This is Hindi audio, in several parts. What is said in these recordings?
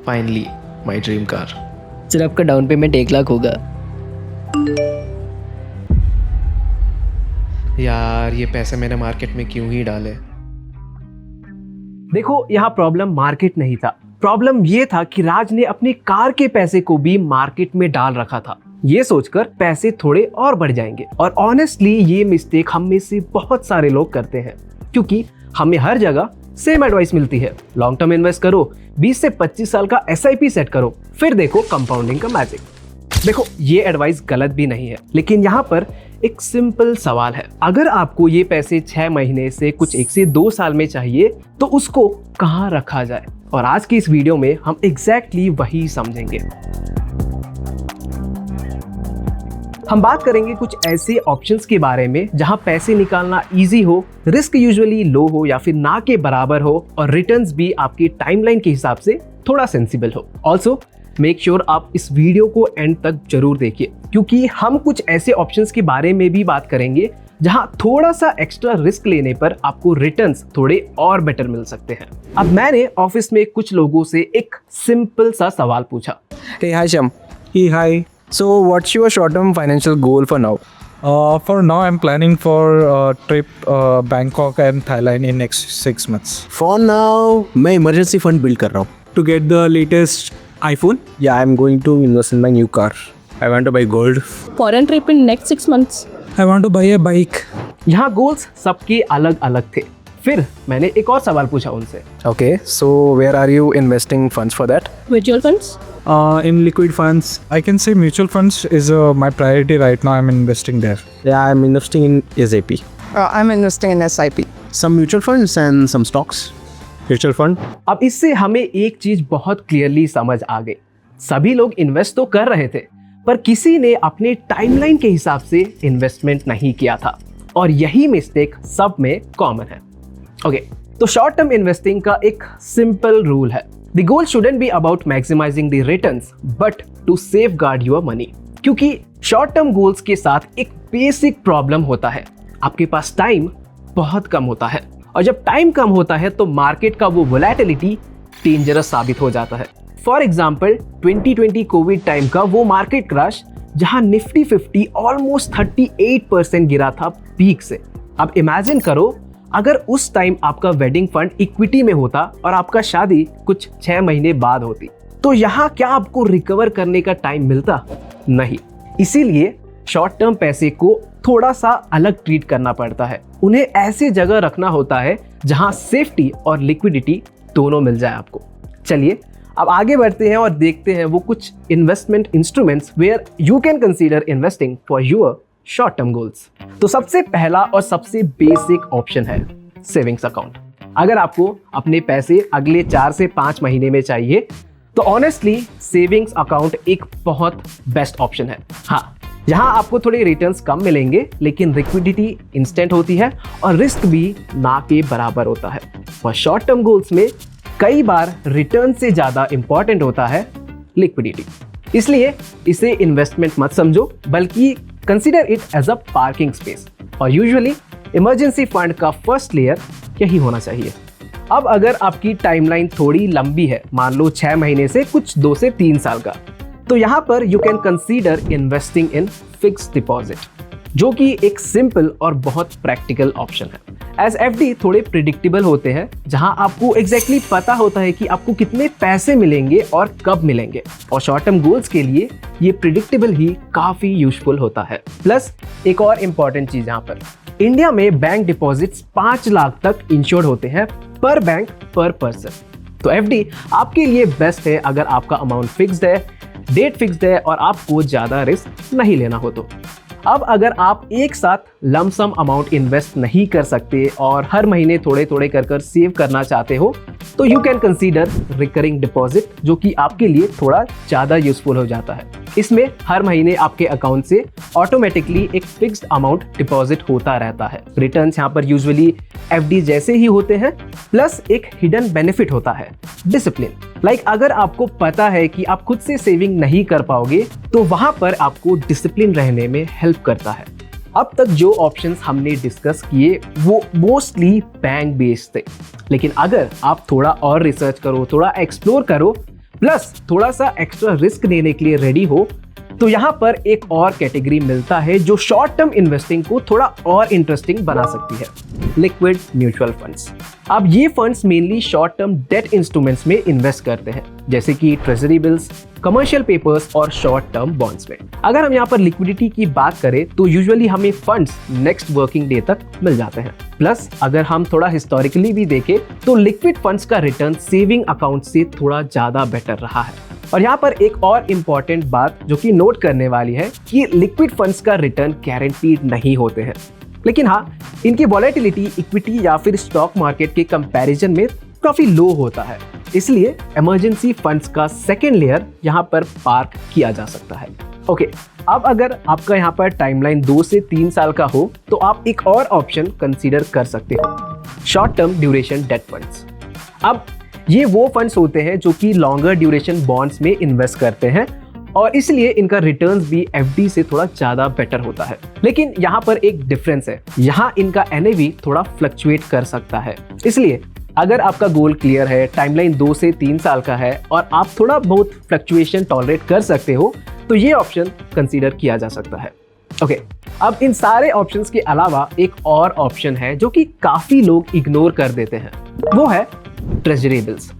Finally my dream car. Sir आपका डाउन पेमेंट 1 लाख होगा। यार ये पैसे मैंने मार्केट में क्यों ही डाले। देखो यहाँ प्रॉब्लम मार्केट नहीं था, प्रॉब्लम ये था कि राज ने अपनी कार के पैसे को भी मार्केट में डाल रखा था, ये सोचकर पैसे थोड़े और बढ़ जाएंगे। और ऑनेस्टली ये मिस्टेक हम में से बहुत सारे लोग करते हैं, क्योंकि हमें हर जगह सेम एडवाइस मिलती है, लॉन्ग टर्म इन्वेस्ट करो, 20 से 25 साल का SIP सेट करो, फिर देखो कंपाउंडिंग का मैजिक। देखो ये एडवाइस गलत भी नहीं है, लेकिन यहाँ पर एक सिंपल सवाल है, अगर आपको ये पैसे 6 महीने से कुछ 1 से 2 साल में चाहिए तो उसको कहाँ रखा जाए। और आज की इस वीडियो में हम एग्जैक्टली वही समझेंगे। हम बात करेंगे कुछ ऐसे ऑप्शंस के बारे में जहां पैसे निकालना इजी हो, रिस्क यूजुअली लो हो या फिर ना के बराबर हो, और रिटर्न्स भी आपकी टाइमलाइन के हिसाब से थोड़ा सेंसिबल हो। ऑल्सो मेक श्योर आप इस वीडियो को एंड तक जरूर देखिए, क्योंकि हम कुछ ऐसे ऑप्शंस के बारे में भी बात करेंगे जहां थोड़ा सा एक्स्ट्रा रिस्क लेने पर आपको रिटर्न्स थोड़े और बेटर मिल सकते हैं। अब मैंने ऑफिस में कुछ लोगों से एक सिंपल सा सवाल पूछा। Hey, hi Sham. Hey, hi. So, what's your short-term financial goal for now? For now, I'm planning for a trip Bangkok and Thailand in next 6 months. For now, मैं इमरजेंसी फंड बिल्ड कर रहा हूँ। To get the latest iPhone. Yeah, I'm going to invest in my new car. I want to buy gold. Foreign trip in next 6 months. I want to buy a bike. यहाँ गोल्स सबके अलग अलग थे। फिर मैंने एक और सवाल पूछा उनसे। Okay, so where are you investing funds for that? Mutual funds. In liquid funds. I can say mutual funds is my priority right now. I'm investing there. Yeah, I'm investing in SAP. I'm investing in SIP. Some mutual funds and some stocks. Mutual fund. अब इससे हमें एक चीज बहुत क्लियरली समझ आ गई, सभी लोग इन्वेस्ट तो कर रहे थे, पर किसी ने अपने टाइमलाइन के हिसाब से इन्वेस्टमेंट नहीं किया था, और यही मिस्टेक सब में कॉमन है। ओके, तो शॉर्ट टर्म इन्वेस्टिंग का एक सिंपल रूल है, the goal shouldn't be about maximising the returns but to safeguard your money. क्योंकि शॉर्ट टर्म गोल्स के साथ एक बेसिक प्रॉब्लम होता है, आपके पास टाइम बहुत कम होता है, और जब टाइम कम होता है तो मार्केट का वो वोलेटिलिटी डेंजरस साबित हो जाता है। फॉर एग्जाम्पल 2020 कोविड टाइम का वो मार्केट क्रैश जहां निफ्टी 50 ऑलमोस्ट 38% गिरा था पीक से। अब इमेजिन करो अगर उस टाइम आपका वेडिंग फंड इक्विटी में होता और आपका शादी कुछ 6 महीने बाद होती, तो यहाँ क्या आपको रिकवर करने का टाइम मिलता? नहीं। इसीलिए शॉर्ट टर्म पैसे को थोड़ा सा अलग ट्रीट करना पड़ता है, उन्हें ऐसे जगह रखना होता है जहां सेफ्टी और लिक्विडिटी दोनों मिल जाए आपको। चलिए अब आगे बढ़ते हैं और देखते हैं वो कुछ investment instruments where you can consider investing for your short term goals. तो सबसे पहला और सबसे बेसिक ऑप्शन है सेविंग्स अकाउंट। अगर आपको अपने पैसे अगले 4 से 5 महीने में चाहिए तो ऑनेस्टली सेविंग्स अकाउंट एक बहुत बेस्ट ऑप्शन है। हाँ, यहाँ आपको थोड़े रिटर्न्स कम मिलेंगे, लेकिन लिक्विडिटी इंस्टेंट होती है और रिस्क भी ना के बराबर होता है। और शॉर्ट टर्म गोल्स में कई बार रिटर्न से ज़्यादा इंपॉर्टेंट होता है लिक्विडिटी, इसलिए इसे इन्वेस्टमेंट मत समझो, बल्कि consider it as a parking space. और यूजुअली इमरजेंसी फंड का फर्स्ट लेयर यही होना चाहिए। अब अगर आपकी टाइमलाइन थोड़ी लंबी है, मान लो 6 महीने से कुछ 2 से 3 साल का, तो यहाँ पर you can consider investing in fixed deposit, जो कि एक सिंपल और बहुत प्रैक्टिकल ऑप्शन है। एज FD थोड़े प्रिडिक्टेबल होते हैं, जहां आपको एग्जैक्टली पता होता है कि आपको कितने पैसे मिलेंगे और कब मिलेंगे, और शॉर्ट टर्म गोल्स के लिए ये प्रिडिक्टेबल ही काफी यूजफुल होता है। प्लस एक और इम्पॉर्टेंट चीज, यहाँ पर इंडिया में बैंक डिपॉजिट्स 5 लाख तक इंश्योर्ड होते हैं पर बैंक पर पर्सन। तो FD आपके लिए बेस्ट है अगर आपका अमाउंट फिक्स्ड है, डेट फिक्स्ड है और आपको ज्यादा रिस्क नहीं लेना हो तो। अब अगर आप एक साथ लमसम अमाउंट इन्वेस्ट नहीं कर सकते और हर महीने थोड़े थोड़े कर सेव करना चाहते हो, तो you can consider recurring deposit, जो कि आपके लिए थोड़ा ज़्यादा यूजफुल हो जाता है। इसमें हर महीने आपके अकाउंट से ऑटोमेटिकली एक फिक्स्ड अमाउंट डिपॉजिट होता रहता है। रिटर्न्स यहाँ पर यूजुअली FD जैसे ही होते हैं, प्लस एक हिडन बेनिफिट होता है, डिसिप्लिन। लाइक अगर आपको पता है कि आप खुद से सेविंग नहीं कर पाओगे, तो वहां पर आपको डिसिप्लिन रहने में हेल्प करता है। अब तक जो ऑप्शंस हमने डिस्कस किए वो मोस्टली बैंक बेस्ड थे, लेकिन अगर आप थोड़ा और रिसर्च करो, थोड़ा एक्सप्लोर करो, प्लस थोड़ा सा एक्स्ट्रा रिस्क लेने के लिए रेडी हो, तो यहाँ पर एक और कैटेगरी मिलता है जो शॉर्ट टर्म इन्वेस्टिंग को थोड़ा और इंटरेस्टिंग बना सकती है, लिक्विड म्यूचुअल फंड्स। अब ये funds mainly short term debt instruments में इन्वेस्ट करते हैं, जैसे कि ट्रेजरी बिल्स, कमर्शियल पेपर्स और शॉर्ट टर्म बॉन्ड्स में। अगर हम यहाँ पर लिक्विडिटी की बात करें तो यूजुअली हमें फंड्स नेक्स्ट वर्किंग डे तक मिल जाते हैं। प्लस अगर हम थोड़ा हिस्टोरिकली भी देखें तो लिक्विड फंड्स का रिटर्न सेविंग अकाउंट से थोड़ा ज्यादा बेटर रहा है। और यहाँ पर एक और इम्पॉर्टेंट बात जो कि नोट करने वाली है कि लिक्विड फंड्स का रिटर्न गारंटीड नहीं होते हैं, लेकिन हाँ, इनकी वॉलेटिलिटी इक्विटी या फिर स्टॉक मार्केट के कंपैरिजन में काफी लो होता है। इसलिए इमरजेंसी फंड्स का सेकेंड लेयर यहाँ पर पार्क किया जा सकता है। ओके, अब अगर आपका यहाँ पर टाइमलाइन 2 से 3 साल का हो तो आप एक और ऑप्शन कंसीडर कर सकते हो, short term duration date funds. अब ये वो फंड्स होते हैं जो कि लॉन्गर ड्यूरेशन बॉन्ड्स में इन्वेस्ट करते हैं और इसलिए इनका रिटर्न्स भी एफडी से थोड़ा ज़्यादा बेटर होता है। लेकिन यहाँ पर एक डिफरेंस है, यहाँ इनका एनएवी थोड़ा फ्लक्चुएट कर सकता है। इसलिए अगर आपका गोल क्लियर है, टाइमलाइन 2 से 3 साल का है और आप थोड़ा बहुत फ्लक्चुएशन टॉलरेट कर सकते हो, तो ये ऑप्शन कंसीडर किया जा सकता है। ओके, अब इन सारे ऑप्शंस के अलावा एक और ऑप्शन है जो कि काफ़ी लोग इग्नोर कर देते हैं, वो है ट्रेजरी बिल्स।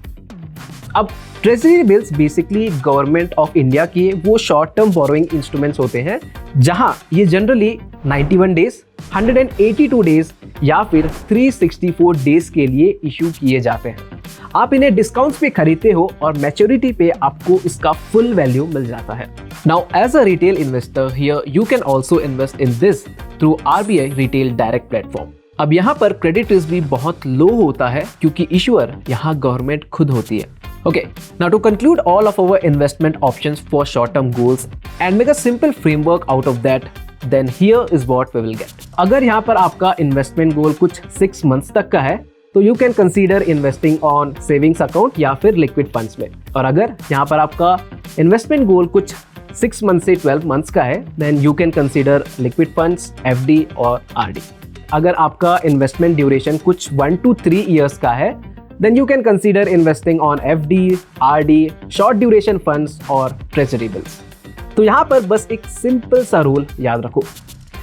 अब treasury bills basically government of India के वो शॉर्ट टर्म बोरोइंग इंस्ट्रूमेंट्स होते हैं जहां ये जनरली 91 डेज, 182 डेज या फिर 364 डेज के लिए इशू किए जाते हैं। आप इन्हें डिस्काउंट्स पे खरीदते हो और मैच्योरिटी पे आपको इसका फुल वैल्यू मिल जाता है। Now as a retail investor here you can also invest in this through RBI retail direct platform. अब यहाँ पर क्रेडिट रिस्क भी बहुत लो होता है क्योंकि इशूअर यहाँ गवर्नमेंट खुद होती है। Okay, now to conclude all of our investment options for short-term goals and make a simple framework out of that, then here is what we will get. अगर यहाँ पर आपका investment goal कुछ 6 months तक का है, तो you can consider investing on savings account या फिर liquid funds में। और अगर यहाँ पर आपका investment goal कुछ 6 months से 12 months का है, then you can consider liquid funds, FD और RD। अगर आपका investment duration कुछ 1 to 3 years का है, then you can consider investing on FD, RD, short duration funds और treasury bills। तो यहाँ पर बस एक सिंपल सा रूल याद रखो,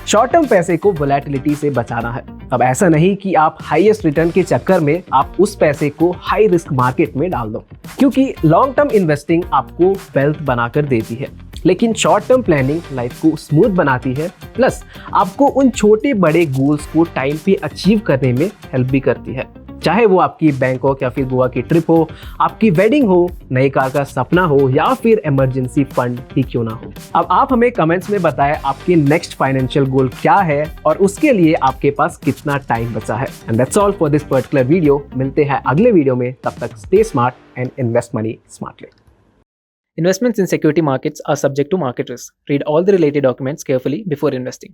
शॉर्ट टर्म पैसे को वोलेटिलिटी से बचाना है। अब ऐसा नहीं कि आप हाईएस्ट रिटर्न के चक्कर में आप उस पैसे को हाई रिस्क मार्केट में डाल दो, क्योंकि लॉन्ग टर्म इन्वेस्टिंग आपको वेल्थ बनाकर देती है, लेकिन शॉर्ट टर्म प्लानिंग लाइफ को स्मूथ बनाती है, प्लस आपको उन छोटे बड़े गोल्स को टाइम पे अचीव करने में हेल्प भी करती है। चाहे वो आपकी बैंकॉक या फिर गोवा की ट्रिप हो, आपकी वेडिंग हो, नई कार का सपना हो या फिर इमरजेंसी फंड ही क्यों ना हो। अब आप हमें कमेंट्स में बताएं आपके नेक्स्ट फाइनेंशियल गोल क्या है और उसके लिए आपके पास कितना टाइम बचा है। And that's all for this particular video. मिलते हैं अगले वीडियो में, तब तक stay smart and invest money smartly. Investments in security markets are subject to market risk. Read all the related documents carefully before investing.